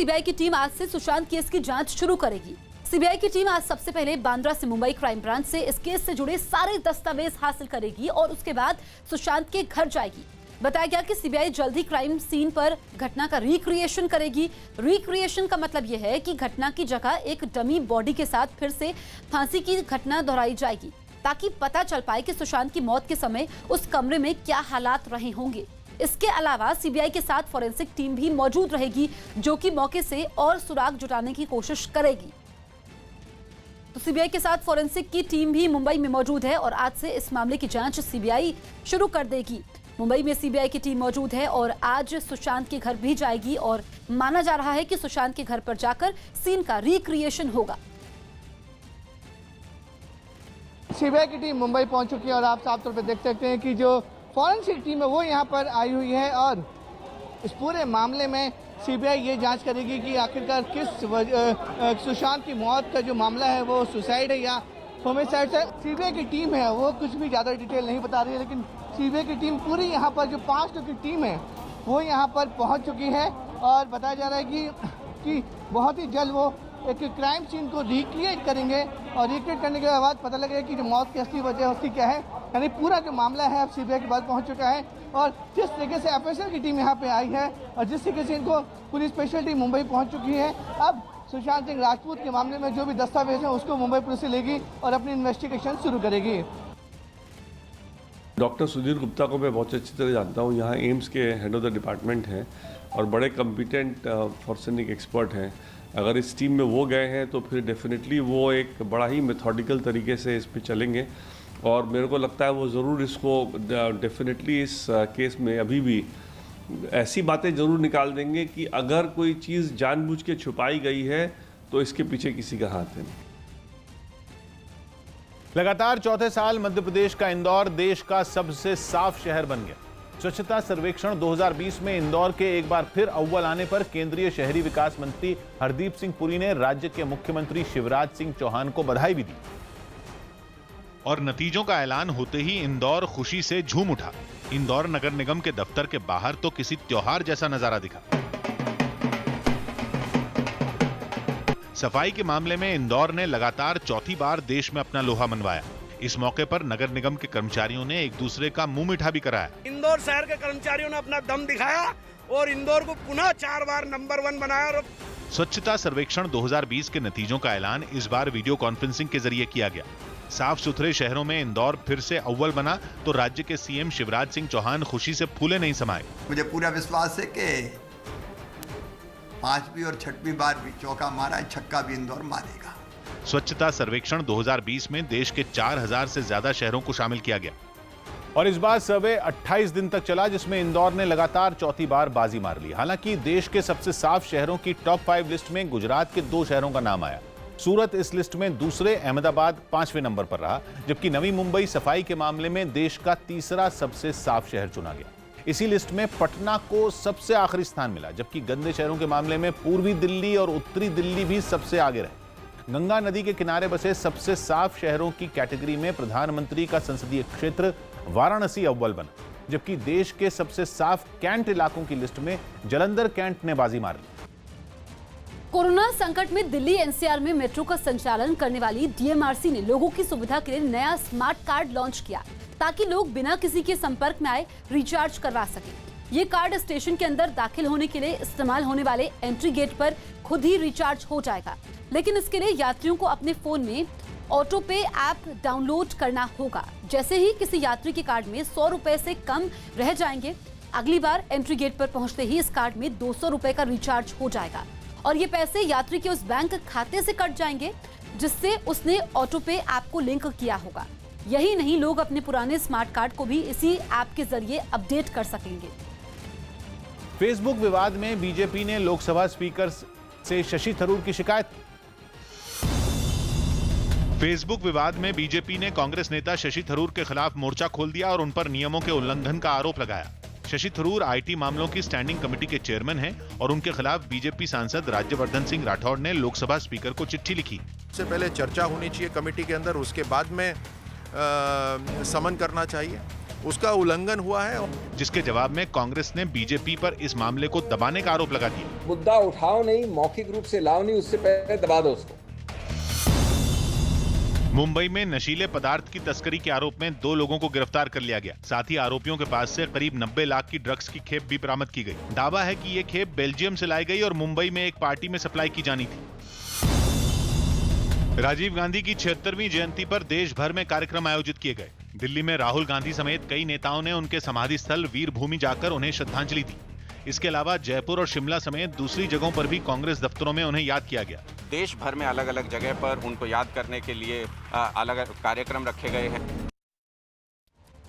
CBI की team आज से सुशांत केस की जांच शुरू करेगी। सीबीआई की टीम आज सबसे पहले बांद्रा से मुंबई क्राइम ब्रांच से इस केस से जुड़े सारे दस्तावेज हासिल करेगी और उसके बाद सुशांत के घर जाएगी। बताया गया कि सीबीआई जल्द ही क्राइम सीन पर घटना का रिक्रिएशन करेगी। रिक्रिएशन का मतलब यह है कि घटना की जगह एक डमी बॉडी के साथ फिर से फांसी की घटना दोहराई जाएगी, ताकि पता चल पाए कि सुशांत की मौत के समय उस कमरे में क्या हालात रहे होंगे। इसके अलावा सीबीआई के साथ फॉरेंसिक टीम भी मौजूद रहेगी, जो कि मौके से और सुराग जुटाने की कोशिश करेगी। तो सीबीआई के साथ फॉरेंसिक की टीम भी मुंबई में मौजूद है और आज से इस मामले की जांच सीबीआई शुरू कर देगी। मुंबई में सीबीआई की टीम मौजूद है और आज सुशांत के घर भी जाएगी और माना जा रहा है कि सुशांत के घर पर जाकर सीन का रिक्रिएशन होगा। सीबीआई की टीम मुंबई पहुंच चुकी है और आप साफ तौर पर देख सकते हैं कि जो फॉरेंसिक टीम है वो यहां पर आई हुई है और इस पूरे मामले में सीबीआई ये जांच करेगी कि आखिरकार किस सुशांत की मौत का जो मामला है वो सुसाइड है या होमिसाइड है। सीबीआई की टीम है वो कुछ भी ज़्यादा डिटेल नहीं बता रही है, लेकिन सीबीआई की टीम पूरी यहाँ पर जो 5 लोगों की टीम है वो यहाँ पर पहुँच चुकी है और बताया जा रहा है कि बहुत ही जल्द वो एक क्राइम सीन को रिक्रिएट करेंगे और रिक्रिएट करने के बाद पता लगेगा कि जो मौत की असली वजह है उसकी क्या है। यानी पूरा जो मामला है अब सीबीआई के पास पहुंच चुका है और जिस तरीके से एफएसएल की टीम यहां पे आई है और जिस तरीके से इनको पूरी स्पेशल टीम मुंबई पहुंच चुकी है, अब सुशांत सिंह राजपूत के मामले में जो भी दस्तावेज है उसको मुंबई पुलिस से लेगी और अपनी इन्वेस्टिगेशन शुरू करेगी। डॉक्टर सुधीर गुप्ता को मैं बहुत अच्छी तरह जानता हूँ। यहाँ एम्स के हेड ऑफ द डिपार्टमेंट हैं और बड़े कॉम्पिटेंट फॉरेंसिक एक्सपर्ट हैं। अगर इस टीम में वो गए हैं तो फिर डेफिनेटली वो एक बड़ा ही मेथोडिकल तरीके से इस पे चलेंगे और मेरे को लगता है वो ज़रूर इसको डेफिनेटली इस केस में अभी भी ऐसी बातें ज़रूर निकाल देंगे कि अगर कोई चीज़ जानबूझ के छुपाई गई है तो इसके पीछे किसी का हाथ है। लगातार चौथे साल मध्य प्रदेश का इंदौर देश का सबसे साफ शहर बन गया। स्वच्छता सर्वेक्षण 2020 में इंदौर के एक बार फिर अव्वल आने पर केंद्रीय शहरी विकास मंत्री हरदीप सिंह पुरी ने राज्य के मुख्यमंत्री शिवराज सिंह चौहान को बधाई भी दी और नतीजों का ऐलान होते ही इंदौर खुशी से झूम उठा। इंदौर नगर निगम के दफ्तर के बाहर तो किसी त्योहार जैसा नजारा दिखा। सफाई के मामले में इंदौर ने लगातार चौथी बार देश में अपना लोहा मनवाया। इस मौके पर नगर निगम के कर्मचारियों ने एक दूसरे का मुंह मीठा भी कराया। इंदौर शहर के कर्मचारियों ने अपना दम दिखाया और इंदौर को पुनः 4 बार नंबर 1 बनाया। और स्वच्छता सर्वेक्षण 2020 के नतीजों का ऐलान इस बार वीडियो कॉन्फ्रेंसिंग के जरिए किया गया। साफ सुथरे शहरों में इंदौर फिर से अव्वल बना तो राज्य के सीएम शिवराज सिंह चौहान खुशी से फूले नहीं समाये। मुझे पूरा विश्वास है कि 5वीं और 6वीं बार भी चौका मारा, छक्का भी इंदौर मारेगा। स्वच्छता सर्वेक्षण 2020 में देश के 4000 से ज्यादा शहरों को शामिल किया गया और इस बार सर्वे 28 दिन तक चला, जिसमें इंदौर ने लगातार चौथी बार बाजी मार ली। हालांकि देश के सबसे साफ शहरों की टॉप 5 लिस्ट में गुजरात के 2 शहरों का नाम आया। सूरत इस लिस्ट में दूसरे, अहमदाबाद 5वें नंबर पर रहा, जबकि नवी मुंबई सफाई के मामले में देश का तीसरा सबसे साफ शहर चुना गया। इसी लिस्ट में पटना को सबसे आखिरी स्थान मिला, जबकि गंदे शहरों के मामले में पूर्वी दिल्ली और उत्तरी दिल्ली भी सबसे आगे रहे। गंगा नदी के किनारे बसे सबसे साफ शहरों की कैटेगरी में प्रधानमंत्री का संसदीय क्षेत्र वाराणसी अव्वल बना, जबकि देश के सबसे साफ कैंट इलाकों की लिस्ट में जलंधर कैंट ने बाजी मार ली। कोरोना संकट में दिल्ली एनसीआर में मेट्रो का संचालन करने वाली डीएमआरसी ने लोगों की सुविधा के लिए नया स्मार्ट कार्ड लॉन्च किया, ताकि लोग बिना किसी के संपर्क में आए रिचार्ज करवा सकें। ये कार्ड स्टेशन के अंदर दाखिल होने के लिए इस्तेमाल होने वाले एंट्री गेट पर खुद ही रिचार्ज हो जाएगा, लेकिन इसके लिए यात्रियों को अपने फोन में ऑटो पे ऐप डाउनलोड करना होगा। जैसे ही किसी यात्री के कार्ड में 100 रुपए से कम रह जाएंगे, अगली बार एंट्री गेट पर पहुंचते ही इस कार्ड में 200 रुपए का रिचार्ज हो जाएगा और ये पैसे यात्री के उस बैंक खाते से कट जाएंगे जिससे उसने ऑटो पे ऐप को लिंक किया होगा। यही नहीं, लोग अपने पुराने स्मार्ट कार्ड को भी इसी ऐप के जरिए अपडेट कर सकेंगे। फेसबुक विवाद में बीजेपी ने लोकसभा स्पीकर से शशि थरूर की शिकायत। फेसबुक विवाद में बीजेपी ने कांग्रेस नेता शशि थरूर के खिलाफ मोर्चा खोल दिया और उन पर नियमों के उल्लंघन का आरोप लगाया। शशि थरूर आईटी मामलों की स्टैंडिंग कमेटी के चेयरमैन हैं और उनके खिलाफ बीजेपी सांसद राज्यवर्धन सिंह राठौड़ ने लोकसभा स्पीकर को चिट्ठी लिखी। सबसे पहले चर्चा होनी चाहिए कमेटी के अंदर, उसके बाद में समन करना चाहिए उसका उल्लंघन हुआ है। जिसके जवाब में कांग्रेस ने बीजेपी पर इस मामले को दबाने का आरोप लगा दिया। मुद्दा उठाओ नहीं, मौखिक रूप से लाओ नहीं, उससे पहले दबा दो उसको। मुंबई में नशीले पदार्थ की तस्करी के आरोप में 2 लोगों को गिरफ्तार कर लिया गया। साथ ही आरोपियों के पास से करीब 90 लाख की ड्रग्स की खेप भी बरामद की गई। दावा है कि ये खेप बेल्जियम से लाई गई और मुंबई में एक पार्टी में सप्लाई की जानी थी। राजीव गांधी की 76वीं जयंती पर देश भर में कार्यक्रम आयोजित किए गए। दिल्ली में राहुल गांधी समेत कई नेताओं ने उनके समाधि स्थल वीर भूमि जाकर उन्हें श्रद्धांजलि दी। इसके अलावा जयपुर और शिमला समेत दूसरी जगहों पर भी कांग्रेस दफ्तरों में उन्हें याद किया गया। देश भर में अलग अलग जगह पर उनको याद करने के लिए अलग कार्यक्रम रखे गए हैं।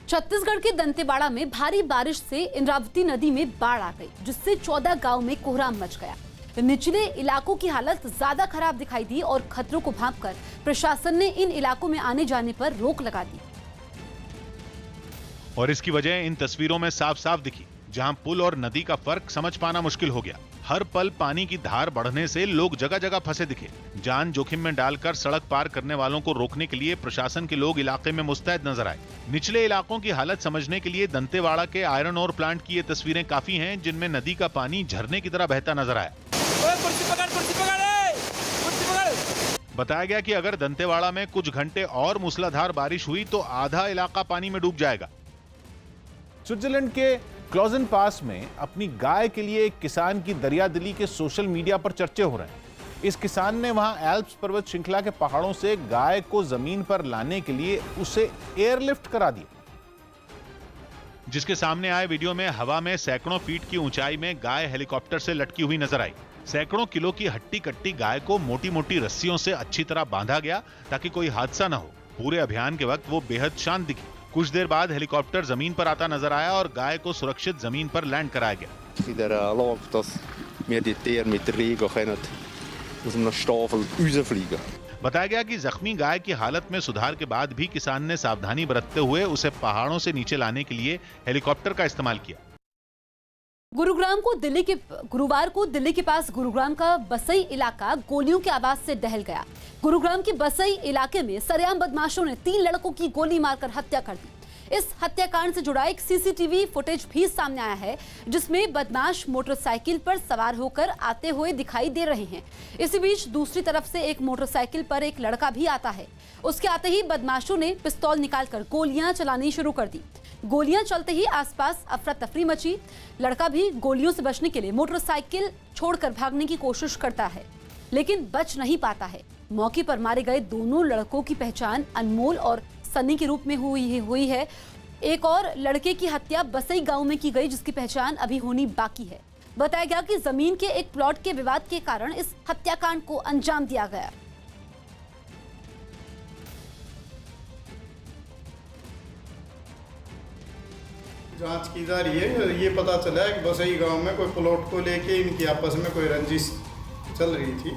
छत्तीसगढ़ के दंतेवाड़ा में भारी बारिश से इंद्रावती नदी में बाढ़ आ गई, जिससे 14 गांव में कोहराम मच गया। निचले इलाकों की हालत ज्यादा खराब दिखाई दी और खतरों को भांपकर प्रशासन ने इन इलाकों में आने जाने पर रोक लगा दी। और इसकी वजह इन तस्वीरों में साफ साफ दिखी, जहां पुल और नदी का फर्क समझ पाना मुश्किल हो गया। हर पल पानी की धार बढ़ने से लोग जगह जगह फंसे दिखे। जान जोखिम में डालकर सड़क पार करने वालों को रोकने के लिए प्रशासन के लोग इलाके में मुस्तैद नजर आए। निचले इलाकों की हालत समझने के लिए दंतेवाड़ा के आयरन ओर प्लांट की ये तस्वीरें काफी हैं, जिनमें नदी का पानी झरने की तरह बहता नजर आया। बताया गया कि अगर दंतेवाड़ा में कुछ घंटे और मूसलाधार बारिश हुई तो आधा इलाका पानी में डूब जाएगा। स्विट्जरलैंड के क्लॉजन पास में अपनी गाय के लिए एक किसान की दरियादिली के सोशल मीडिया पर चर्चे हो रहे हैं। इस किसान ने वहां एल्प्स पर्वत श्रृंखला के पहाड़ों से गाय को जमीन पर लाने के लिए उसे एयरलिफ्ट करा दिया। जिसके सामने आए वीडियो में हवा में सैकड़ों फीट की ऊंचाई में गाय हेलीकॉप्टर से लटकी हुई नजर आई। सैकड़ों किलो की हट्टी कट्टी गाय को मोटी मोटी रस्सियों से अच्छी तरह बांधा गया ताकि कोई हादसा न हो। पूरे अभियान के वक्त वो बेहद शांत दिखी। कुछ देर बाद हेलीकॉप्टर जमीन पर आता नजर आया और गाय को सुरक्षित जमीन पर लैंड कराया गया। बताया गया कि जख्मी गाय की हालत में सुधार के बाद भी किसान ने सावधानी बरतते हुए उसे पहाड़ों से नीचे लाने के लिए हेलीकॉप्टर का इस्तेमाल किया। गुरुवार को दिल्ली के पास गुरुग्राम का बसई इलाका गोलियों की आवाज से दहल गया। गुरुग्राम के बसई इलाके में सरेआम बदमाशों ने 3 लड़कों की गोली मारकर हत्या कर दी। इस हत्याकांड से जुड़ा एक सीसीटीवी फुटेज भी सामने आया है, जिसमें बदमाश मोटरसाइकिल पर सवार होकर आते हुए दिखाई दे रहे हैं। इसी बीच दूसरी तरफ से एक मोटरसाइकिल पर एक लड़का भी आता है। उसके आते ही बदमाशों ने पिस्तौल निकालकर गोलियां चलानी शुरू कर दी। गोलियां चलते ही आसपास अफरा तफरी मची। लड़का भी गोलियों से बचने के लिए मोटरसाइकिल छोड़कर भागने की कोशिश करता है, लेकिन बच नहीं पाता है। मौके पर मारे गए दोनों लड़कों की पहचान अनमोल और सन्नी के रूप में हुई है। एक और लड़के की हत्या बसई गांव में की गई, जिसकी पहचान अभी होनी बाकी है। बताया गया कि जमीन के एक प्लॉट के विवाद के कारण इस हत्याकांड को अंजाम दिया गया। जांच की जा रही है। ये पता चला है कि बसई गांव में कोई प्लॉट को लेके इनकी आपस में कोई रंजिश चल रही थी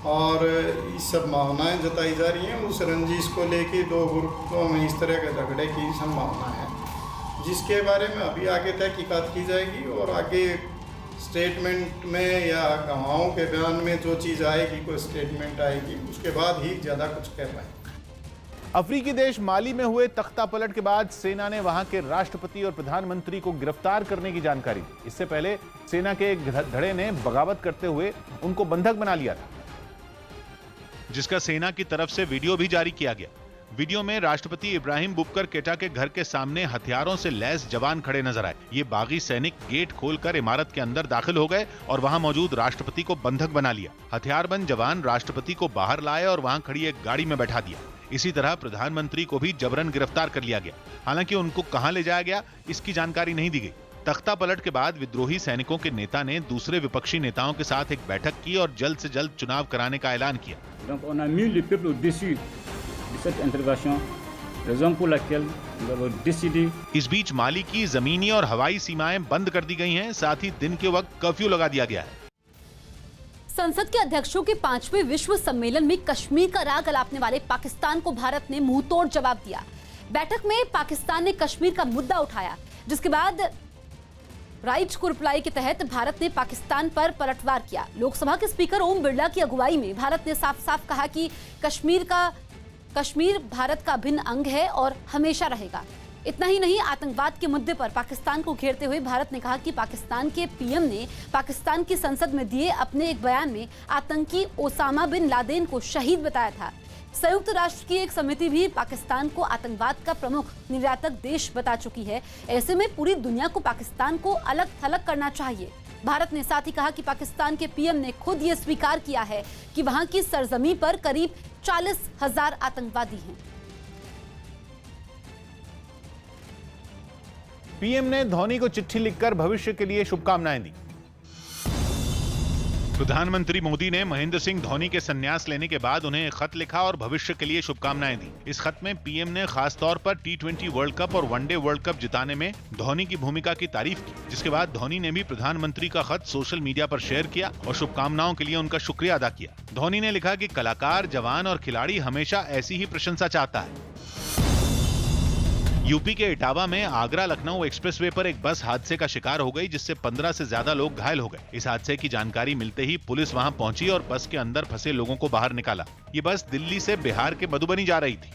और ये सब भावनाएं जताई जा रही हैं। उस रंजिश को लेके 2 ग्रुपों में इस तरह के झगड़े की संभावना है, जिसके बारे में अभी आगे तहकीकात की जाएगी और आगे स्टेटमेंट में या गवाहों के बयान में जो चीज़ आएगी, कोई स्टेटमेंट आएगी, उसके बाद ही ज़्यादा कुछ कह पाएंगे। अफ्रीकी देश माली में हुए तख्ता पलट के बाद सेना ने वहां के राष्ट्रपति और प्रधानमंत्री को गिरफ्तार करने की जानकारी दी। इससे पहले सेना के एक धड़े ने बगावत करते हुए उनको बंधक बना लिया था, जिसका सेना की तरफ से वीडियो भी जारी किया गया। वीडियो में राष्ट्रपति इब्राहिम बुबकर केटा के घर के सामने हथियारों से लैस जवान खड़े नजर आए। ये बागी सैनिक गेट खोलकर इमारत के अंदर दाखिल हो गए और वहां मौजूद राष्ट्रपति को बंधक बना लिया। हथियारबंद जवान राष्ट्रपति को बाहर लाए और वहां खड़ी एक गाड़ी में बैठा दिया। इसी तरह प्रधानमंत्री को भी जबरन गिरफ्तार कर लिया गया। हालांकि उनको कहां ले जाया गया, इसकी जानकारी नहीं दी गई। तख्ता पलट के बाद विद्रोही सैनिकों के नेता ने दूसरे विपक्षी नेताओं के साथ एक बैठक की और जल्द से जल्द चुनाव कराने का ऐलान किया। Donc on a mis le peuple au-dessus de cette intervention, raison pour laquelle nous avons décidé। इस बीच माली की जमीनी और हवाई सीमाएं बंद कर दी गई हैं, साथ ही दिन के वक्त कर्फ्यू लगा दिया गया है। संसद के अध्यक्षों के 5वें विश्व सम्मेलन में कश्मीर का राग अलापने वाले पाकिस्तान को भारत ने मुंहतोड़ जवाब दिया। बैठक में पाकिस्तान ने कश्मीर का मुद्दा उठाया, जिसके बाद राइट टू रिप्लाई के तहत भारत ने पाकिस्तान पर पलटवार किया। लोकसभा के स्पीकर ओम बिरला की अगुवाई में भारत ने साफ साफ कहा कि कश्मीर भारत का अभिन्न अंग है और हमेशा रहेगा। इतना ही नहीं, आतंकवाद के मुद्दे पर पाकिस्तान को घेरते हुए भारत ने कहा कि पाकिस्तान के पीएम ने पाकिस्तान की संसद में दिए अपने एक बयान में आतंकी ओसामा बिन लादेन को शहीद बताया था। संयुक्त राष्ट्र की एक समिति भी पाकिस्तान को आतंकवाद का प्रमुख निर्यातक देश बता चुकी है। ऐसे में पूरी दुनिया को पाकिस्तान को अलग थलग करना चाहिए। भारत ने साथ ही कहा कि पाकिस्तान के पीएम ने खुद ये स्वीकार किया है कि वहां की सरजमी पर करीब 40,000 आतंकवादी हैं। पीएम ने धोनी को चिट्ठी लिखकर भविष्य के लिए शुभकामनाएं दी। प्रधानमंत्री मोदी ने महेंद्र सिंह धोनी के संन्यास लेने के बाद उन्हें एक खत लिखा और भविष्य के लिए शुभकामनाएं दी। इस खत में पीएम ने खास तौर पर T20 वर्ल्ड कप और वनडे वर्ल्ड कप जिताने में धोनी की भूमिका की तारीफ की, जिसके बाद धोनी ने भी प्रधानमंत्री का खत सोशल मीडिया पर शेयर किया और शुभकामनाओं के लिए उनका शुक्रिया अदा किया। धोनी ने लिखा कि कलाकार, जवान और खिलाड़ी हमेशा ऐसी ही प्रशंसा चाहता है। यूपी के इटावा में आगरा लखनऊ एक्सप्रेसवे पर एक बस हादसे का शिकार हो गई, जिससे 15 से ज्यादा लोग घायल हो गए। इस हादसे की जानकारी मिलते ही पुलिस वहां पहुंची और बस के अंदर फंसे लोगों को बाहर निकाला। ये बस दिल्ली से बिहार के मधुबनी जा रही थी।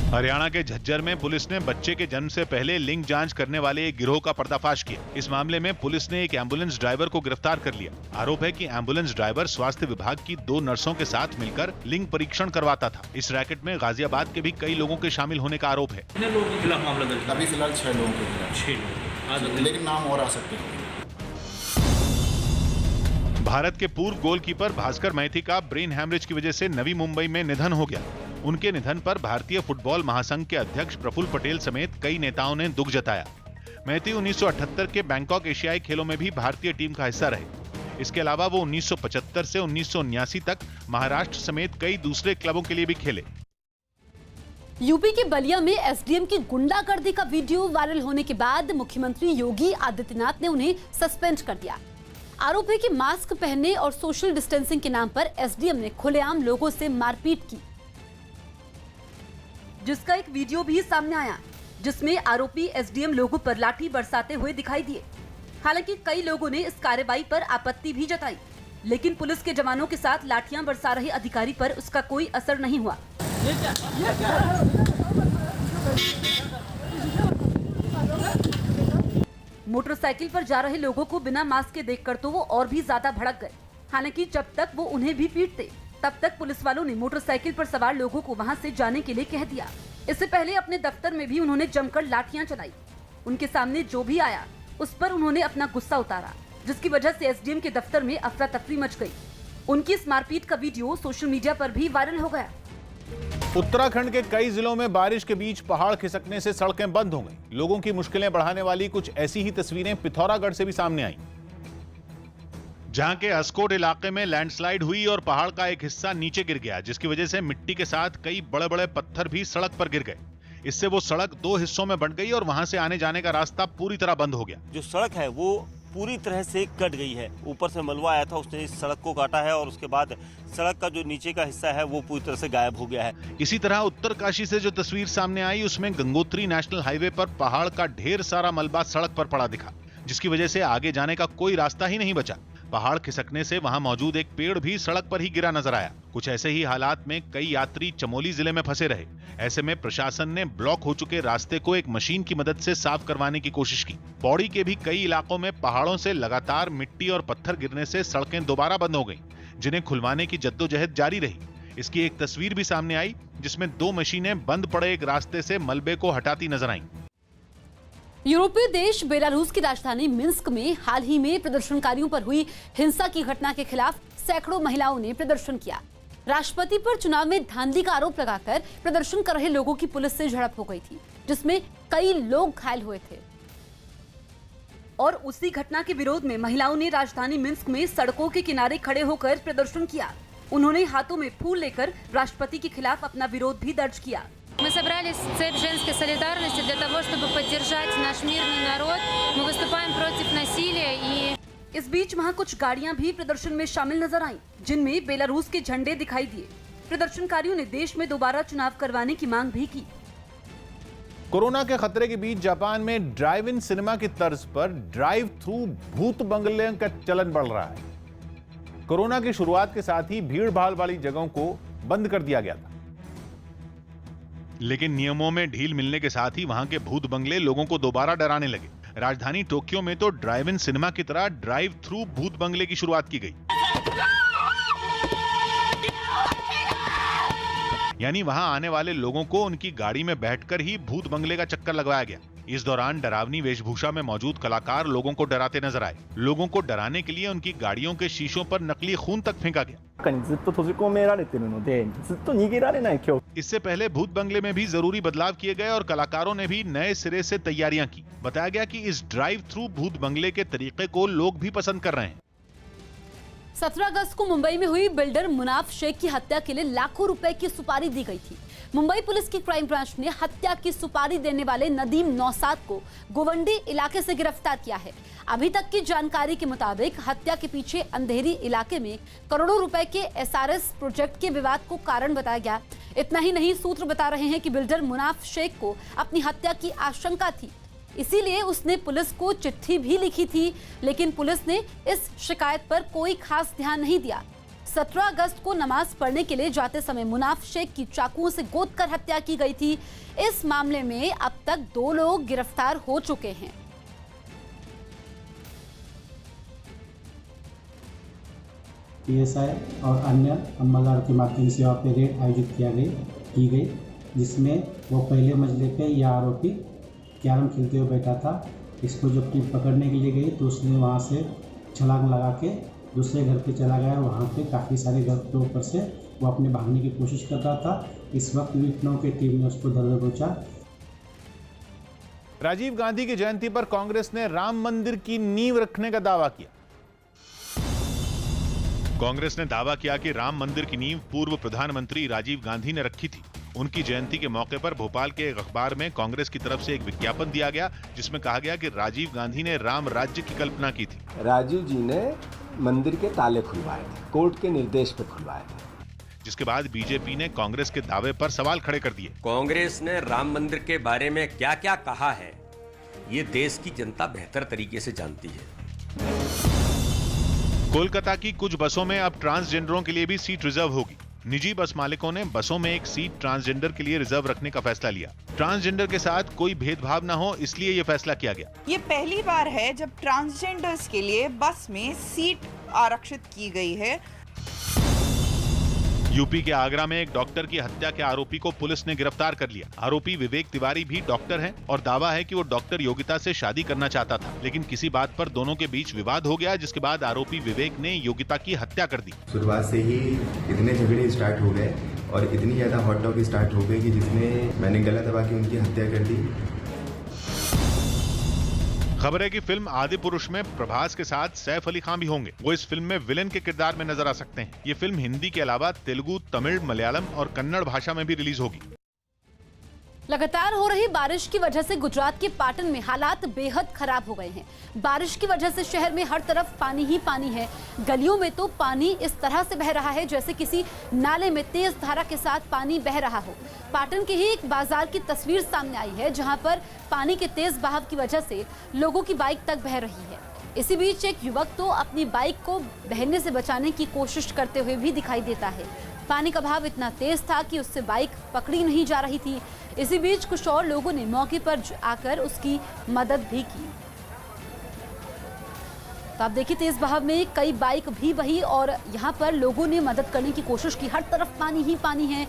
हरियाणा के झज्जर में पुलिस ने बच्चे के जन्म से पहले लिंग जांच करने वाले एक गिरोह का पर्दाफाश किया। इस मामले में पुलिस ने एक एम्बुलेंस ड्राइवर को गिरफ्तार कर लिया। आरोप है कि एम्बुलेंस ड्राइवर स्वास्थ्य विभाग की 2 नर्सों के साथ मिलकर लिंग परीक्षण करवाता था। इस रैकेट में गाजियाबाद के भी कई लोगों के शामिल होने का आरोप है। कितने लोगों के खिलाफ मामला दर्ज? अभी फिलहाल 6 लोगों के खिलाफ। 6 लोग, लेकिन नाम और आ सकते हैं। भारत के पूर्व गोलकीपर भास्कर मैथी का ब्रेन हैमरेज की वजह से नवी मुंबई में निधन हो गया। उनके निधन पर भारतीय फुटबॉल महासंघ के अध्यक्ष प्रफुल्ल पटेल समेत कई नेताओं ने दुख जताया। मैथी 1978 के बैंकॉक एशियाई खेलों में भी भारतीय टीम का हिस्सा रहे। इसके अलावा वो 1975 से 1979 तक महाराष्ट्र समेत कई दूसरे क्लबों के लिए भी खेले। यूपी के बलिया में एसडीएम की गुंडागर्दी का वीडियो वायरल होने के बाद मुख्यमंत्री योगी आदित्यनाथ ने उन्हें सस्पेंड कर दिया। आरोप है कि मास्क पहनने और सोशल डिस्टेंसिंग के नाम पर एसडीएम ने खुलेआम लोगों से मारपीट की, जिसका एक वीडियो भी सामने आया, जिसमें आरोपी एसडीएम लोगों पर लाठी बरसाते हुए दिखाई दिए। हालांकि कई लोगों ने इस कार्रवाई पर आपत्ति भी जताई, लेकिन पुलिस के जवानों के साथ लाठियां बरसा रहे अधिकारी पर उसका कोई असर नहीं हुआ। मोटरसाइकिल पर जा रहे लोगों को बिना मास्क के देखकर तो वो और भी ज्यादा भड़क गए। हालांकि जब तक वो उन्हें भी पीटते, तब तक पुलिस वालों ने मोटरसाइकिल पर सवार लोगों को वहां से जाने के लिए कह दिया। इससे पहले अपने दफ्तर में भी उन्होंने जमकर लाठियां चलाई। उनके सामने जो भी आया उस पर उन्होंने अपना गुस्सा उतारा, जिसकी वजह से एसडीएम के दफ्तर में अफरा तफरी मच गई। उनकी इस मारपीट का वीडियो सोशल मीडिया पर भी वायरल हो गया। उत्तराखंड के कई जिलों में बारिश के बीच पहाड़ खिसकने से सड़कें बंद हो गईं। लोगों की मुश्किलें बढ़ाने वाली कुछ ऐसी ही तस्वीरें पिथौरागढ़ से भी सामने आईं। जहां के अस्कोट इलाके में लैंडस्लाइड हुई और पहाड़ का एक हिस्सा नीचे गिर गया, जिसकी वजह से मिट्टी के साथ कई बड़े बड़े पत्थर भी सड़क पर गिर गए। इससे वो सड़क 2 हिस्सों में बंट गई और वहां से आने जाने का रास्ता पूरी तरह बंद हो गया। जो सड़क है वो पूरी तरह से कट गई है। ऊपर से मलबा आया था, उसने इस सड़क को काटा है और उसके बाद सड़क का जो नीचे का हिस्सा है वो पूरी तरह से गायब हो गया है। इसी तरह उत्तरकाशी से जो तस्वीर सामने आई, उसमें गंगोत्री नेशनल हाईवे पर पहाड़ का ढेर सारा मलबा सड़क पर पड़ा दिखा, जिसकी वजह से आगे जाने का कोई रास्ता ही नहीं बचा। पहाड़ खिसकने से वहां मौजूद एक पेड़ भी सड़क पर ही गिरा नजर आया। कुछ ऐसे ही हालात में कई यात्री चमोली जिले में फंसे रहे। ऐसे में प्रशासन ने ब्लॉक हो चुके रास्ते को एक मशीन की मदद से साफ करवाने की कोशिश की। पौड़ी के भी कई इलाकों में पहाड़ों से लगातार मिट्टी और पत्थर गिरने से सड़कें दोबारा बंद हो गईं, जिन्हें खुलवाने की जद्दोजहद जारी रही। इसकी एक तस्वीर भी सामने आई, जिसमें 2 मशीनें बंद पड़े एक रास्ते से मलबे को हटाती नजर आईं। यूरोपीय देश बेलारूस की राजधानी मिन्स्क में हाल ही में प्रदर्शनकारियों पर हुई हिंसा की घटना के खिलाफ सैकड़ों महिलाओं ने प्रदर्शन किया। राष्ट्रपति पर चुनाव में धांधली का आरोप लगाकर प्रदर्शन कर रहे लोगों की पुलिस से झड़प हो गई थी, जिसमें कई लोग घायल हुए थे। और उसी घटना के विरोध में महिलाओं ने राजधानी मिन्स्क में सड़कों के किनारे खड़े होकर प्रदर्शन किया। उन्होंने हाथों में फूल लेकर राष्ट्रपति के खिलाफ अपना विरोध भी दर्ज किया। Мы собрались в цепь женской солидарности для того, чтобы поддержать наш мирный народ. Мы выступаем против насилия и... इस बीच वहां कुछ गाड़ियां भी प्रदर्शन में शामिल नजर आईं, जिनमें बेलारूस के झंडे दिखाई दिए। प्रदर्शनकारियों ने देश में दोबारा चुनाव करवाने की मांग भी की। कोरोना के खतरे के बीच जापान में ड्राइव इन सिनेमा की तर्ज पर ड्राइव थ्रू भूत बंगले का चलन बढ़ रहा है। कोरोना की शुरुआत के साथ ही भीड़ भाड़ वाली जगहों को बंद कर दिया गया था। लेकिन नियमों में ढील मिलने के साथ ही वहां के भूत बंगले लोगों को दोबारा डराने लगे। राजधानी टोक्यो में तो ड्राइव इन सिनेमा की तरह ड्राइव थ्रू भूत बंगले की शुरुआत की गई। यानी वहां आने वाले लोगों को उनकी गाड़ी में बैठकर ही भूत बंगले का चक्कर लगवाया गया। इस दौरान डरावनी वेशभूषा में मौजूद कलाकार लोगों को डराते नजर आए। लोगों को डराने के लिए उनकी गाड़ियों के शीशों पर नकली खून तक फेंका गया। इससे पहले भूत बंगले में भी जरूरी बदलाव किए गए और कलाकारों ने भी नए सिरे से तैयारियां की। बताया गया कि इस ड्राइव थ्रू भूत बंगले के तरीके को लोग भी पसंद कर रहे हैं। 17 अगस्त को मुंबई में हुई बिल्डर मुनाफ शेख की हत्या के लिए लाखों रुपए की सुपारी दी गई थी। मुंबई पुलिस की क्राइम ब्रांच ने हत्या की सुपारी देने वाले नदीम नौसाद को गोवंडी इलाके से गिरफ्तार किया है। अभी तक की जानकारी के मुताबिक हत्या के पीछे अंधेरी इलाके में करोड़ों रुपए के एसआरएस प्रोजेक्ट के विवाद को कारण बताया गया। इतना ही नहीं, सूत्र बता रहे हैं कि बिल्डर मुनाफ शेख को अपनी हत्या की आशंका थी, इसीलिए उसने पुलिस को चिट्ठी भी लिखी थी, लेकिन पुलिस ने इस शिकायत पर कोई खास ध्यान नहीं दिया। 17 अगस्त को नमाज पढ़ने के लिए जाते समय मुनाफ शेख की चाकुओं से गोदकर हत्या की गई थी। इस मामले में अब तक 2 लोग गिरफ्तार हो चुके हैं। पीएसआई और अन्य अमलदार के माध्यम से वहाँ पे रेड आयोजित की गई, जिसमें वो पहले मंजिले पे यह आरोपी कैरम खेलते हुए बैठा था। इसको जब टीम पकड़ने के लिए गई तो उसने वहाँ से छलांग लगा के दूसरे घर पे चला गया और वहाँ पे काफ़ी सारे घर के ऊपर से वो अपने भागने की कोशिश कर रहा था। इस वक्त विपनों की टीम ने उसको धर दबोचा। राजीव गांधी की जयंती पर कांग्रेस ने राम मंदिर की नींव रखने का दावा किया। कांग्रेस ने दावा किया कि राम मंदिर की नींव पूर्व प्रधानमंत्री राजीव गांधी ने रखी थी। उनकी जयंती के मौके पर भोपाल के एक अखबार में कांग्रेस की तरफ से एक विज्ञापन दिया गया, जिसमें कहा गया कि राजीव गांधी ने राम राज्य की कल्पना की थी। राजीव जी ने मंदिर के ताले खुलवाए थे, कोर्ट के निर्देश पर खुलवाए थे। जिसके बाद बीजेपी ने कांग्रेस के दावे पर सवाल खड़े कर दिए। कांग्रेस ने राम मंदिर के बारे में क्या क्या कहा है, ये देश की जनता बेहतर तरीके से जानती है। कोलकाता की कुछ बसों में अब ट्रांसजेंडरों के लिए भी सीट रिजर्व होगी। निजी बस मालिकों ने बसों में एक सीट ट्रांसजेंडर के लिए रिजर्व रखने का फैसला लिया। ट्रांसजेंडर के साथ कोई भेदभाव न हो, इसलिए ये फैसला किया गया। ये पहली बार है जब ट्रांसजेंडर्स के लिए बस में सीट आरक्षित की गई है। यूपी के आगरा में एक डॉक्टर की हत्या के आरोपी को पुलिस ने गिरफ्तार कर लिया। आरोपी विवेक तिवारी भी डॉक्टर है और दावा है कि वो डॉक्टर योगिता से शादी करना चाहता था, लेकिन किसी बात पर दोनों के बीच विवाद हो गया, जिसके बाद आरोपी विवेक ने योगिता की हत्या कर दी। शुरुआत से ही इतने झगड़े स्टार्ट हो गए और इतनी ज्यादा हॉट टॉक स्टार्ट हो गई कि जिसमें मैंने गला दबा के उनकी हत्या कर दी। खबर है कि फिल्म आदि पुरुष में प्रभास के साथ सैफ अली खान भी होंगे। वो इस फिल्म में विलेन के किरदार में नजर आ सकते हैं। ये फिल्म हिंदी के अलावा तेलुगु, तमिल, मलयालम और कन्नड़ भाषा में भी रिलीज होगी। लगातार हो रही बारिश की वजह से गुजरात के पाटन में हालात बेहद खराब हो गए हैं। बारिश की वजह से शहर में हर तरफ पानी ही पानी है। गलियों में तो पानी इस तरह से बह रहा है जैसे किसी नाले में तेज धारा के साथ पानी बह रहा हो। पाटन के ही एक बाजार की तस्वीर सामने आई है, जहां पर पानी के तेज बहाव की वजह से लोगों की बाइक तक बह रही है। इसी बीच एक युवक तो अपनी बाइक को बहने से बचाने की कोशिश करते हुए भी दिखाई देता है। पानी का बहाव इतना तेज था कि उससे बाइक पकड़ी नहीं जा रही थी। इसी बीच कुछ और लोगों ने मौके पर आकर उसकी मदद भी की। तो आप देखिए, तेज बहाव में कई बाइक भी बही और यहाँ पर लोगों ने मदद करने की कोशिश की। हर तरफ पानी ही पानी है।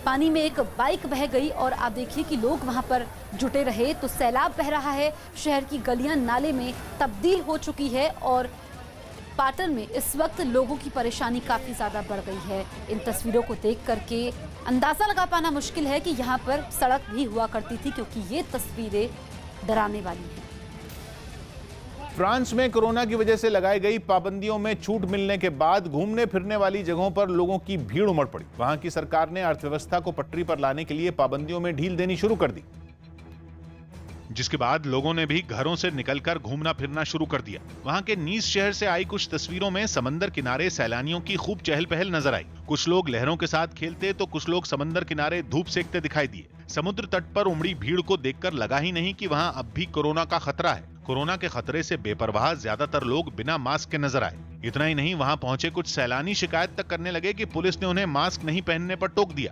पानी में एक बाइक बह गई और आप देखिए कि लोग वहां पर जुटे रहे तो सैलाब बह रहा है। शहर की गलियां नाले में तब्दील हो चुकी है और पाटन में इस वक्त लोगों की परेशानी काफ़ी ज़्यादा बढ़ गई है। इन तस्वीरों को देख करके अंदाज़ा लगा पाना मुश्किल है कि यहाँ पर सड़क भी हुआ करती थी, क्योंकि ये तस्वीरें डराने वाली हैं। फ्रांस में कोरोना की वजह से लगाई गई पाबंदियों में छूट मिलने के बाद घूमने फिरने वाली जगहों पर लोगों की भीड़ उमड़ पड़ी। वहां की सरकार ने अर्थव्यवस्था को पटरी पर लाने के लिए पाबंदियों में ढील देनी शुरू कर दी, जिसके बाद लोगों ने भी घरों से निकलकर घूमना फिरना शुरू कर दिया। वहां के नीस शहर से आई कुछ तस्वीरों में समंदर किनारे सैलानियों की खूब चहल पहल नजर आई। कुछ लोग लहरों के साथ खेलते तो कुछ लोग समंदर किनारे धूप सेकते दिखाई दिए। समुद्र तट पर उमड़ी भीड़ को देखकर लगा ही नहीं कि वहां अब भी कोरोना का खतरा है। कोरोना के खतरे से बेपरवाह ज्यादातर लोग बिना मास्क के नजर आए। इतना ही नहीं, वहां पहुंचे कुछ सैलानी शिकायत तक करने लगे कि पुलिस ने उन्हें मास्क नहीं पहनने पर टोक दिया।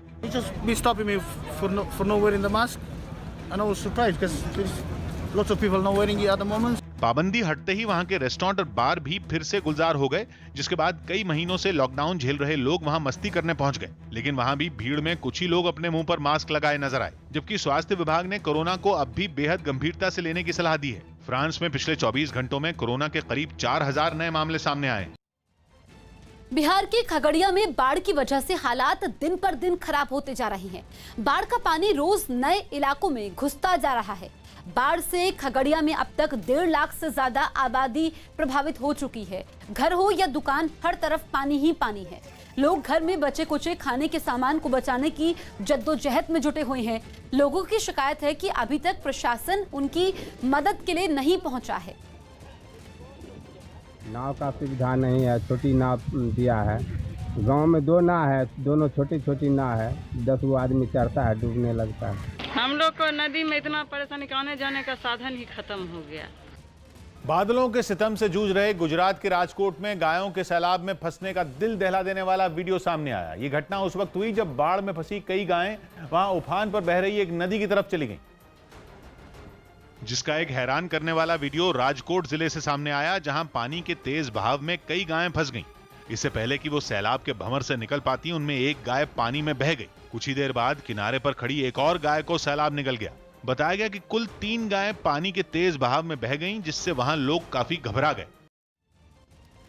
पाबंदी हटते ही वहां के रेस्टोरेंट और बार भी फिर से गुलजार हो गए, जिसके बाद कई महीनों से लॉकडाउन झेल रहे लोग वहां मस्ती करने पहुंच गए। लेकिन वहां भी भीड़ में कुछ ही लोग अपने मुंह पर मास्क लगाए नजर आए, जबकि स्वास्थ्य विभाग ने कोरोना को अब भी बेहद गंभीरता से लेने की सलाह दी है। फ्रांस में पिछले 24 घंटों में कोरोना के करीब 4000 नए मामले सामने आए। बिहार के खगड़िया में बाढ़ की वजह से हालात दिन पर दिन खराब होते जा रहे हैं। बाढ़ का पानी रोज नए इलाकों में घुसता जा रहा है। बाढ़ से खगड़िया में अब तक 1.5 लाख से ज्यादा आबादी प्रभावित हो चुकी है। घर हो या दुकान, हर तरफ पानी ही पानी है। लोग घर में बचे कुचे खाने के सामान को बचाने की जद्दोजहद में जुटे हुए हैं। लोगों की शिकायत है कि अभी तक प्रशासन उनकी मदद के लिए नहीं पहुंचा है। नाव का सुविधा नहीं है, छोटी नाव दिया है। गांव में 2 नाव है, दोनों छोटी छोटी नाव है। 10 आदमी चढ़ता है, डूबने लगता है। हम लोग को नदी में इतना परेशानी, आने जाने का साधन ही खत्म हो गया। बादलों के सितम से जूझ रहे गुजरात के राजकोट में गायों के सैलाब में फंसने का दिल दहला देने वाला वीडियो सामने आया। ये घटना उस वक्त हुई जब बाढ़ में फंसी कई गायें वहां उफान पर बह रही एक नदी की तरफ चली गईं। जिसका एक हैरान करने वाला वीडियो राजकोट जिले से सामने आया, जहां पानी के तेज बहाव में कई गायें फंस गईं। इससे पहले कि वो सैलाब के भंवर से निकल पाती, उनमें एक गाय पानी में बह गई। कुछ ही देर बाद किनारे पर खड़ी एक और गाय को सैलाब निगल गया। बताया गया कि कुल 3 गायें पानी के तेज बहाव में बह गईं, जिससे वहां लोग काफी घबरा गए।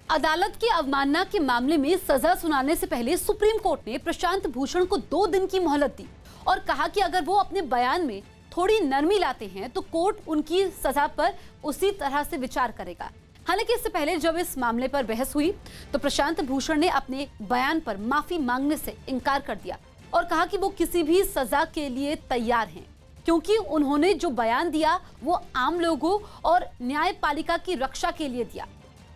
अदालत की अवमानना के मामले में सजा सुनाने से पहले सुप्रीम कोर्ट ने प्रशांत भूषण को 2 दिन की मोहलत दी और कहा कि अगर वो अपने बयान में थोड़ी नरमी लाते हैं तो कोर्ट उनकी सजा पर उसी तरह से विचार करेगा। हालांकि इससे पहले जब इस मामले पर बहस हुई तो प्रशांत भूषण ने अपने बयान पर माफी मांगने से इनकार कर दिया और कहा कि वो किसी भी सजा के लिए तैयार हैं, क्योंकि उन्होंने जो बयान दिया वो आम लोगों और न्यायपालिका की रक्षा के लिए दिया।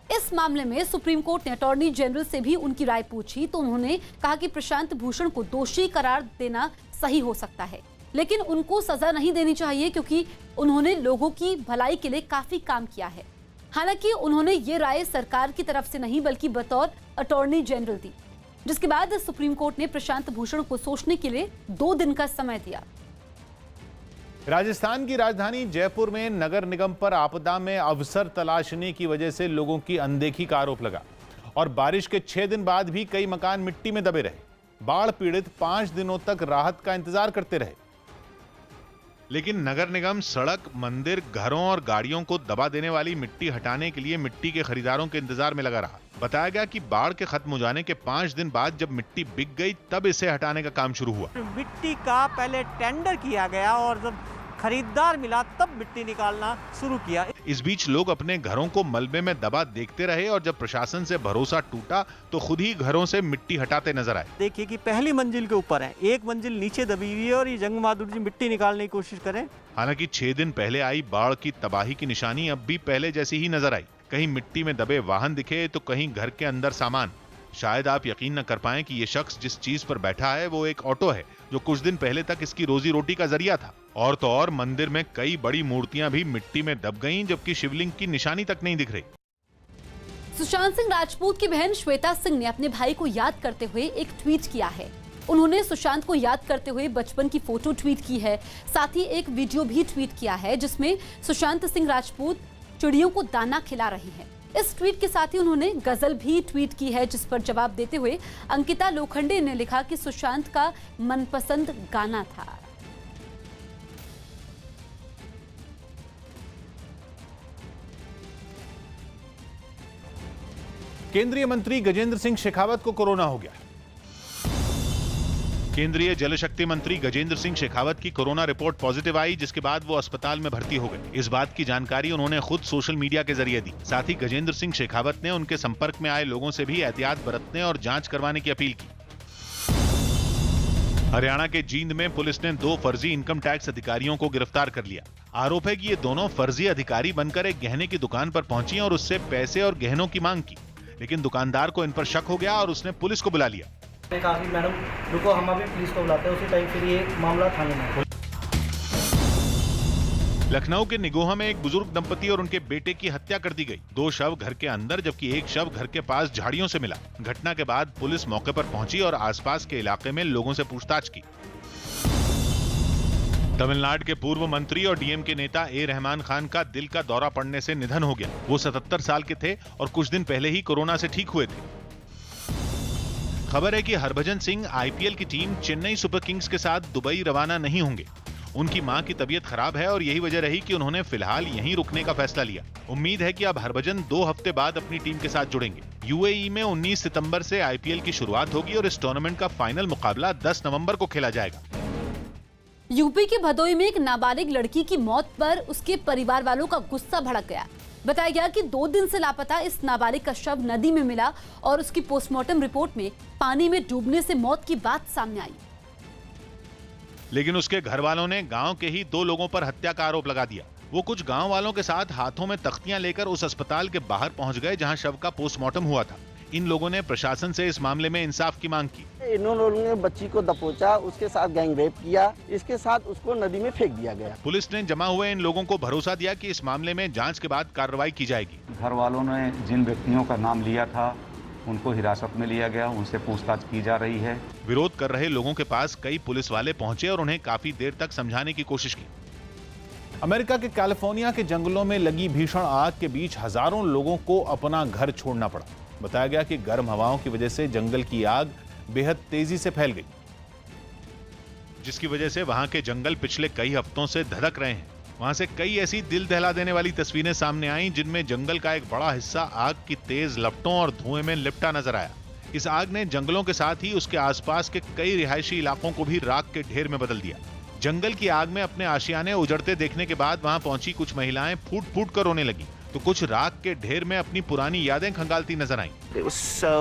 इस मामले में सुप्रीम कोर्ट ने अटॉर्नी जनरल से भी उनकी राय पूछी तो उन्होंने कहा कि प्रशांत भूषण को दोषी करार देना सही हो सकता है, लेकिन उनको सजा नहीं देनी चाहिए क्योंकि उन्होंने लोगों की भलाई के लिए काफी काम किया है। हालांकि उन्होंने ये राय सरकार की तरफ से नहीं बल्कि बतौर अटॉर्नी जनरल दी, जिसके बाद सुप्रीम कोर्ट ने प्रशांत भूषण को सोचने के लिए 2 दिन का समय दिया। राजस्थान की राजधानी जयपुर में नगर निगम पर आपदा में अवसर तलाशने की वजह से लोगों की अनदेखी का आरोप लगा और बारिश के 6 दिन बाद भी कई मकान मिट्टी में दबे रहे। बाढ़ पीड़ित 5 दिनों तक राहत का इंतजार करते रहे, लेकिन नगर निगम सड़क, मंदिर, घरों और गाड़ियों को दबा देने वाली मिट्टी हटाने के लिए मिट्टी के खरीदारों के इंतजार में लगा रहा। बताया गया कि बाढ़ के खत्म हो जाने के 5 दिन बाद जब मिट्टी बिक गई तब इसे हटाने का काम शुरू हुआ। मिट्टी का पहले टेंडर किया गया और जब खरीदार मिला तब मिट्टी निकालना शुरू किया। इस बीच लोग अपने घरों को मलबे में दबा देखते रहे और जब प्रशासन से भरोसा टूटा तो खुद ही घरों से मिट्टी हटाते नजर आए। देखिए कि पहली मंजिल के ऊपर है, 1 मंजिल नीचे दबी हुई है और ये जंग बहादुर जी मिट्टी निकालने की कोशिश करें। हालांकि 6 दिन पहले आई बाढ़ की तबाही की निशानी अब भी पहले जैसी ही नजर आई। कहीं मिट्टी में दबे वाहन दिखे तो कहीं घर के अंदर सामान। शायद आप यकीन न कर पाएं कि ये शख्स जिस चीज पर बैठा है वो एक ऑटो है जो कुछ दिन पहले तक इसकी रोजी रोटी का जरिया था। और तो और मंदिर में कई बड़ी मूर्तियां भी मिट्टी में दब गईं, जबकि शिवलिंग की निशानी तक नहीं दिख रही। सुशांत सिंह राजपूत की बहन श्वेता सिंह ने अपने भाई को याद करते हुए एक ट्वीट किया है। उन्होंने सुशांत को याद करते हुए बचपन की फोटो ट्वीट की है, साथ ही एक वीडियो भी ट्वीट किया है जिसमें सुशांत सिंह राजपूत चिड़ियों को दाना खिला रहे हैं। इस ट्वीट के साथ ही उन्होंने गजल भी ट्वीट की है, जिस पर जवाब देते हुए अंकिता लोखंडे ने लिखा कि सुशांत का मनपसंद गाना था। केंद्रीय मंत्री गजेंद्र सिंह शेखावत को कोरोना हो गया। केंद्रीय जल शक्ति मंत्री गजेंद्र सिंह शेखावत की कोरोना रिपोर्ट पॉजिटिव आई, जिसके बाद वो अस्पताल में भर्ती हो गए। इस बात की जानकारी उन्होंने खुद सोशल मीडिया के जरिए दी। साथ ही गजेंद्र सिंह शेखावत ने उनके संपर्क में आए लोगों से भी एहतियात बरतने और जांच करवाने की अपील की। हरियाणा के जींद में पुलिस ने 2 फर्जी इनकम टैक्स अधिकारियों को गिरफ्तार कर लिया। आरोप है कि ये दोनों फर्जी अधिकारी बनकर एक गहने की दुकान पर पहुंची और उससे पैसे और गहनों की मांग की, लेकिन दुकानदार को इन पर शक हो गया और उसने पुलिस को बुला लिया। कहा कि मैडम रुको, हम अभी पुलिस को बुलाते हैं। उसी टाइम फिर ये मामला थाने में। लखनऊ के निगोहा में एक बुजुर्ग दंपति और उनके बेटे की हत्या कर दी गई। 2 शव घर के अंदर जबकि एक शव घर के पास झाड़ियों से मिला। घटना के बाद पुलिस मौके पर पहुंची और आसपास के इलाके में लोगों से पूछताछ की। तमिलनाडु के पूर्व मंत्री और डीएमके नेता ए रहमान खान का दिल का दौरा पड़ने से निधन हो गया। वो 77 साल के थे और कुछ दिन पहले ही कोरोना से ठीक हुए थे। खबर है कि हरभजन सिंह आईपीएल की टीम चेन्नई सुपर किंग्स के साथ दुबई रवाना नहीं होंगे। उनकी मां की तबीयत खराब है और यही वजह रही कि उन्होंने फिलहाल यहीं रुकने का फैसला लिया। उम्मीद है कि अब हरभजन 2 हफ्ते बाद अपनी टीम के साथ जुड़ेंगे। यूएई में 19 सितंबर से आईपीएल की शुरुआत होगी और इस टूर्नामेंट का फाइनल मुकाबला 10 नवंबर को खेला जाएगा। यूपी के भदोई में एक नाबालिग लड़की की मौत पर उसके परिवार वालों का गुस्सा भड़क गया। बताया गया कि 2 दिन से लापता इस नाबालिग का शव नदी में मिला और उसकी पोस्टमार्टम रिपोर्ट में पानी में डूबने से मौत की बात सामने आई। लेकिन उसके घर वालों ने गांव के ही 2 लोगों पर हत्या का आरोप लगा दिया। वो कुछ गांव वालों के साथ हाथों में तख्तियां लेकर उस अस्पताल के बाहर पहुंच गए जहां शव का पोस्टमार्टम हुआ था। इन लोगों ने प्रशासन से इस मामले में इंसाफ की मांग की। इन लोगों ने बच्ची को दबोचा, उसके साथ गैंग रेप किया, इसके साथ उसको नदी में फेंक दिया गया। पुलिस ने जमा हुए इन लोगों को भरोसा दिया कि इस मामले में जांच के बाद कार्रवाई की जाएगी। घर वालों ने जिन व्यक्तियों का नाम लिया था उनको हिरासत में लिया गया, उनसे पूछताछ की जा रही है। विरोध कर रहे लोगों के पास कई पुलिस वाले पहुंचे और उन्हें काफी देर तक समझाने की कोशिश की। अमेरिका के कैलिफोर्निया के जंगलों में लगी भीषण आग के बीच हजारों लोगों को अपना घर छोड़ना पड़ा। बताया गया कि गर्म हवाओं की वजह से जंगल की आग बेहद तेजी से फैल गई, जिसकी वजह से वहां के जंगल पिछले कई हफ्तों से धधक रहे हैं। वहां से कई ऐसी दिल दहला देने वाली तस्वीरें सामने आईं जिनमें जंगल का एक बड़ा हिस्सा आग की तेज लपटों और धुएं में लिपटा नजर आया। इस आग ने जंगलों के साथ ही उसके आसपास के कई रिहायशी इलाकों को भी राख के ढेर में बदल दिया। जंगल की आग में अपने आशियाने उजड़ते देखने के बाद वहां पहुंची कुछ महिलाएं फूट फूट कर रोने लगी, तो कुछ राख के ढेर में अपनी पुरानी यादें खंगालती नजर आईं। It was so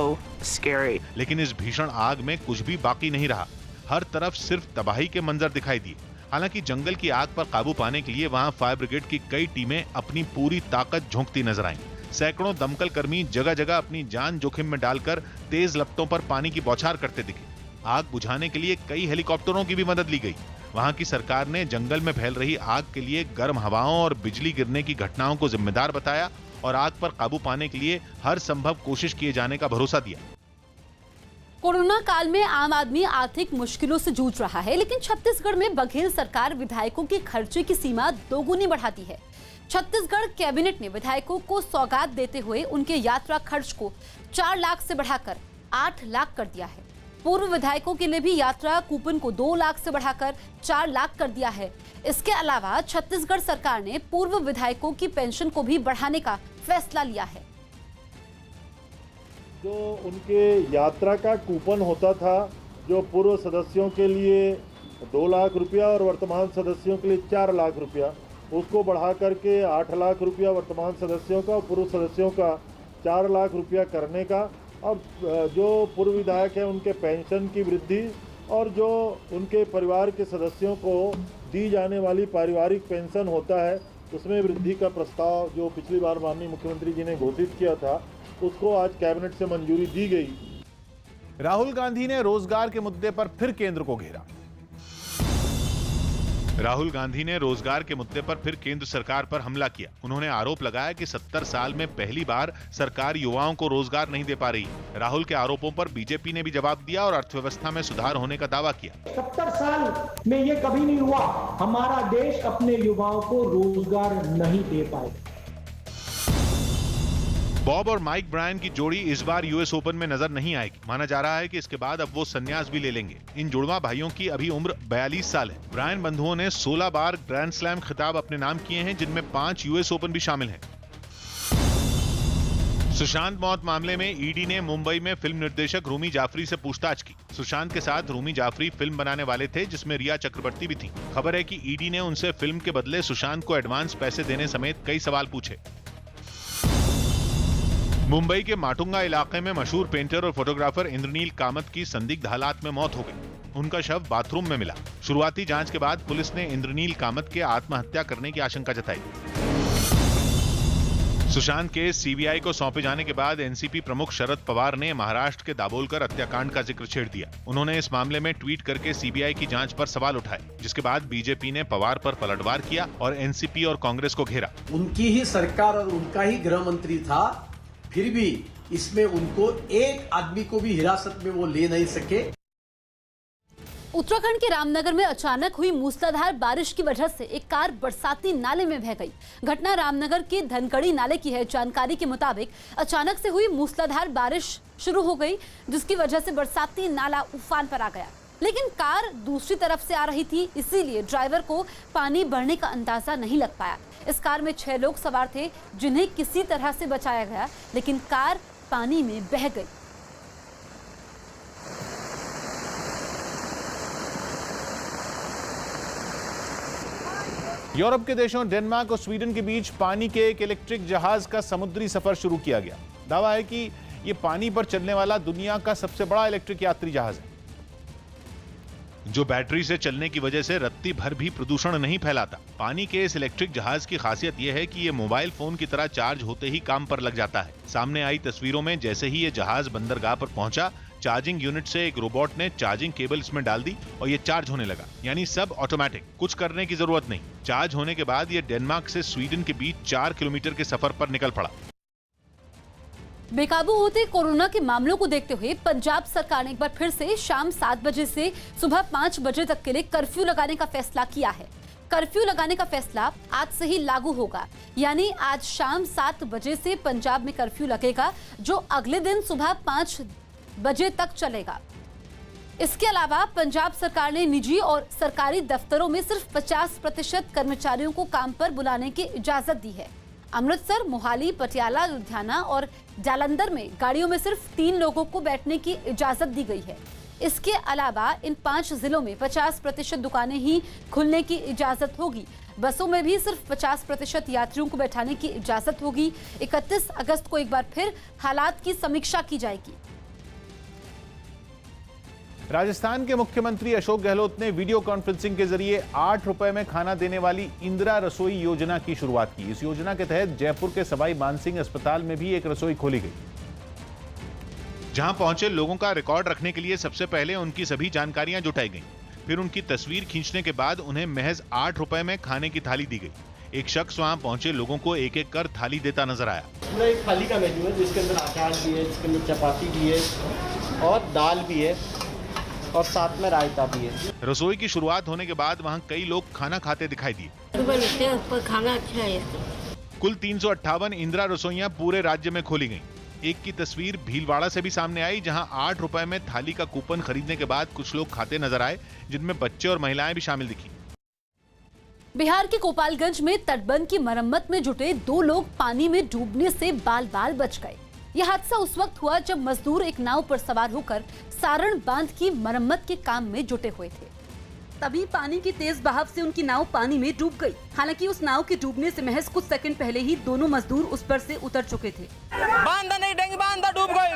scary. लेकिन इस भीषण आग में कुछ भी बाकी नहीं रहा। हर तरफ सिर्फ तबाही के मंजर दिखाई दिए। हालांकि जंगल की आग पर काबू पाने के लिए वहां फायर ब्रिगेड की कई टीमें अपनी पूरी ताकत झोंकती नजर आईं। सैकड़ों दमकल कर्मी जगह जगह अपनी जान जोखिम में डालकर तेज लपटों पर पानी की बौछार करते दिखे। आग बुझाने के लिए कई हेलीकॉप्टरों की भी मदद ली गई। वहां की सरकार ने जंगल में फैल रही आग के लिए गर्म हवाओं और बिजली गिरने की घटनाओं को जिम्मेदार बताया और आग पर काबू पाने के लिए हर संभव कोशिश किए जाने का भरोसा दिया। कोरोना काल में आम आदमी आर्थिक मुश्किलों से जूझ रहा है, लेकिन छत्तीसगढ़ में बघेल सरकार विधायकों के खर्चे की सीमा दोगुनी बढ़ाती है। छत्तीसगढ़ कैबिनेट ने विधायकों को सौगात देते हुए उनके यात्रा खर्च को 4 लाख से बढ़ाकर 8 लाख कर दिया है। पूर्व विधायकों के लिए भी यात्रा कूपन को 2 लाख से बढ़ाकर 4 लाख कर दिया है। इसके अलावा छत्तीसगढ़ सरकार ने पूर्व विधायकों की पेंशन को भी बढ़ाने का फैसला लिया है। जो उनके यात्रा का कूपन होता था, जो पूर्व सदस्यों के लिए 2 लाख रुपया और वर्तमान सदस्यों के लिए 4 लाख रुपया, उसको बढ़ा करके 8 लाख रुपया वर्तमान सदस्यों का और पूर्व सदस्यों का 4 लाख रुपया करने का, और जो पूर्व विधायक हैं उनके पेंशन की वृद्धि और जो उनके परिवार के सदस्यों को दी जाने वाली पारिवारिक पेंशन होता है उसमें वृद्धि का प्रस्ताव जो पिछली बार माननीय मुख्यमंत्री जी ने घोषित किया था, उसको आज कैबिनेट से मंजूरी दी गई। राहुल गांधी ने रोजगार के मुद्दे पर फिर केंद्र को घेरा। राहुल गांधी ने रोजगार के मुद्दे पर फिर केंद्र सरकार पर हमला किया। उन्होंने आरोप लगाया कि 70 साल में पहली बार सरकार युवाओं को रोजगार नहीं दे पा रही। राहुल के आरोपों पर बीजेपी ने भी जवाब दिया और अर्थव्यवस्था में सुधार होने का दावा किया। 70 साल में ये कभी नहीं हुआ, हमारा देश अपने युवाओं को रोजगार नहीं दे पाए। बॉब और माइक ब्रायन की जोड़ी इस बार यूएस ओपन में नजर नहीं आएगी। माना जा रहा है कि इसके बाद अब वो संन्यास भी ले लेंगे। इन जुड़वा भाइयों की अभी उम्र 42 साल है। ब्रायन बंधुओं ने 16 बार ग्रैंड स्लैम खिताब अपने नाम किए हैं, जिनमें 5 यूएस ओपन भी शामिल हैं। सुशांत मौत मामले में ईडी ने मुंबई में फिल्म निर्देशक रूमी जाफरी से पूछताछ की। सुशांत के साथ रूमी जाफरी फिल्म बनाने वाले थे, जिसमें रिया चक्रवर्ती भी थी। खबर है कि ईडी ने उनसे फिल्म के बदले सुशांत को एडवांस पैसे देने समेत कई सवाल पूछे। मुंबई के माटुंगा इलाके में मशहूर पेंटर और फोटोग्राफर इंद्रनील कामत की संदिग्ध हालात में मौत हो गई। उनका शव बाथरूम में मिला। शुरुआती जांच के बाद पुलिस ने इंद्रनील कामत के आत्महत्या करने की आशंका जताई। सुशांत केस सीबीआई को सौंपे जाने के बाद एनसीपी प्रमुख शरद पवार ने महाराष्ट्र के दाभोलकर हत्याकांड का जिक्र छेड़ दिया। उन्होंने इस मामले में ट्वीट करके सीबीआई की जांच पर सवाल उठाए, जिसके बाद बीजेपी ने पवार पर पलटवार किया और एनसीपी और कांग्रेस को घेरा। उनकी ही सरकार और उनका ही गृह मंत्री था, फिर भी इसमें उनको एक आदमी को भी हिरासत में वो ले नहीं सके। उत्तराखंड के रामनगर में अचानक हुई मूसलाधार बारिश की वजह से एक कार बरसाती नाले में बह गई। घटना रामनगर के धनकड़ी नाले की है। जानकारी के मुताबिक अचानक से हुई मूसलाधार बारिश शुरू हो गई, जिसकी वजह से बरसाती नाला उफान पर आ गया। लेकिन कार दूसरी तरफ से आ रही थी, इसीलिए ड्राइवर को पानी बढ़ने का अंदाजा नहीं लग पाया। इस कार में 6 लोग सवार थे, जिन्हें किसी तरह से बचाया गया, लेकिन कार पानी में बह गई। यूरोप के देशों डेनमार्क और स्वीडन के बीच पानी के एक इलेक्ट्रिक जहाज का समुद्री सफर शुरू किया गया। दावा है कि यह पानी पर चलने वाला दुनिया का सबसे बड़ा इलेक्ट्रिक यात्री जहाज है, जो बैटरी से चलने की वजह से रत्ती भर भी प्रदूषण नहीं फैलाता। पानी के इस इलेक्ट्रिक जहाज की खासियत यह है कि ये मोबाइल फोन की तरह चार्ज होते ही काम पर लग जाता है। सामने आई तस्वीरों में जैसे ही ये जहाज बंदरगाह पर पहुंचा, चार्जिंग यूनिट से एक रोबोट ने चार्जिंग केबल इसमें डाल दी और ये चार्ज होने लगा, यानी सब ऑटोमेटिक, कुछ करने की जरूरत नहीं। चार्ज होने के बाद ये डेनमार्क से स्वीडन के बीच 4 किलोमीटर के सफर पर निकल पड़ा। बेकाबू होते कोरोना के मामलों को देखते हुए पंजाब सरकार ने एक बार फिर से शाम 7 बजे से सुबह 5 बजे तक के लिए कर्फ्यू लगाने का फैसला किया है। कर्फ्यू लगाने का फैसला आज से ही लागू होगा, यानी आज शाम 7 बजे से पंजाब में कर्फ्यू लगेगा, जो अगले दिन सुबह 5 बजे तक चलेगा। इसके अलावा पंजाब सरकार ने निजी और सरकारी दफ्तरों में सिर्फ 50% कर्मचारियों को काम पर बुलाने की इजाजत दी है। अमृतसर, मोहाली, पटियाला, लुधियाना और जालंधर में गाड़ियों में सिर्फ 3 लोगों को बैठने की इजाजत दी गई है। इसके अलावा इन 5 जिलों में 50% दुकानें ही खुलने की इजाजत होगी। बसों में भी सिर्फ 50% यात्रियों को बैठाने की इजाजत होगी। 31 अगस्त को एक बार फिर हालात की समीक्षा की जाएगी। राजस्थान के मुख्यमंत्री अशोक गहलोत ने वीडियो कॉन्फ्रेंसिंग के जरिए 8 रुपए में खाना देने वाली इंदिरा रसोई योजना की शुरुआत की। इस योजना के तहत जयपुर के सवाई मानसिंह अस्पताल में भी एक रसोई खोली गई, जहां पहुंचे लोगों का रिकॉर्ड रखने के लिए सबसे पहले उनकी सभी जानकारियां जुटाई गईं। फिर उनकी तस्वीर खींचने के बाद उन्हें महज 8 रुपए में खाने की थाली दी गई। एक शख्स वहां पहुंचे लोगों को एक एक कर थाली देता नजर आया। एक थाली का मेन्यू है, जिसके अंदर अचार भी है, जिसके अंदर चपाती भी है और दाल भी है और साथ में रायता भी है। रसोई की शुरुआत होने के बाद वहां कई लोग खाना खाते दिखाई दिए। खाना अच्छा है। कुल 358 इंदिरा रसोइयां पूरे राज्य में खोली गईं। एक की तस्वीर भीलवाड़ा से भी सामने आई, जहां 8 रुपए में थाली का कूपन खरीदने के बाद कुछ लोग खाते नजर आए, जिनमें बच्चे और महिलाएं भी शामिल दिखी। बिहार के गोपालगंज में तटबंध की मरम्मत में जुटे 2 लोग पानी में डूबने से बाल-बाल बच गए। यह हादसा उस वक्त हुआ जब मजदूर एक नाव पर सवार होकर सारण बांध की मरम्मत के काम में जुटे हुए थे। तभी पानी की तेज बहाव से उनकी नाव पानी में डूब गई। हालांकि उस नाव के डूबने से महज कुछ सेकंड पहले ही दोनों मजदूर उस पर से उतर चुके थे। डूब गई।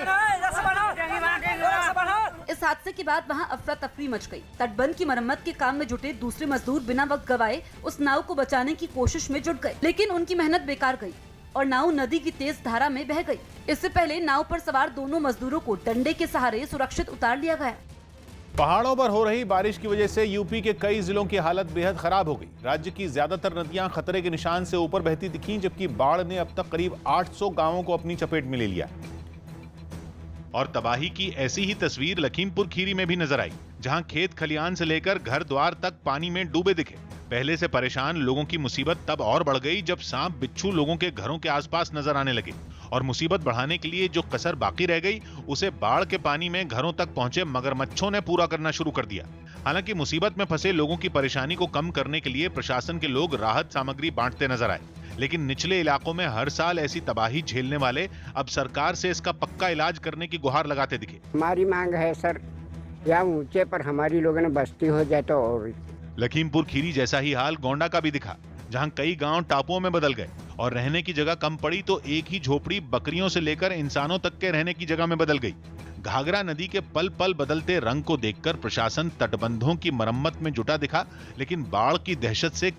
इस हादसे के बाद वहां अफरा तफरी मच गई। तटबंध की मरम्मत के काम में जुटे दूसरे मजदूर बिना वक्त गवाए उस नाव को बचाने की कोशिश में जुट गए, लेकिन उनकी मेहनत बेकार गई और नाव नदी की तेज धारा में बह गई। इससे पहले नाव पर सवार दोनों मजदूरों को डंडे के सहारे सुरक्षित उतार लिया गया। पहाड़ों पर हो रही बारिश की वजह से यूपी के कई जिलों की हालत बेहद खराब हो गई। राज्य की ज्यादातर नदियां खतरे के निशान से ऊपर बहती दिखीं, जबकि बाढ़ ने अब तक करीब 800 गांवों को अपनी चपेट में ले लिया। और तबाही की ऐसी ही तस्वीर लखीमपुर खीरी में भी नजर आई, जहां खेत खलियान से लेकर घर द्वार तक पानी में डूबे दिखे। पहले से परेशान लोगों की मुसीबत तब और बढ़ गई जब सांप बिच्छू लोगों के घरों के आसपास नजर आने लगे, और मुसीबत बढ़ाने के लिए जो कसर बाकी रह गई उसे बाढ़ के पानी में घरों तक पहुंचे मगरमच्छों ने पूरा करना शुरू कर दिया। हालांकि मुसीबत में फंसे लोगों की परेशानी को कम करने के लिए प्रशासन के लोग राहत सामग्री बांटते नजर आए, लेकिन निचले इलाकों में हर साल ऐसी तबाही झेलने वाले अब सरकार से इसका पक्का इलाज करने की गुहार लगाते दिखे। हमारी मांग है सर, या ऊंचे पर हमारी लोगों ने बस्ती हो जाए तो। और लखीमपुर खीरी जैसा ही हाल गोंडा का भी दिखा, जहां कई गांव टापुओं में बदल गए और रहने की जगह कम पड़ी तो एक ही झोपड़ी बकरियों से लेकर इंसानों तक के रहने की जगह में बदल गई। घाघरा नदी के पल पल बदलते रंग को देखकर प्रशासन तटबंधों की मरम्मत में जुटा दिखा, लेकिन बाढ़ की दहशत से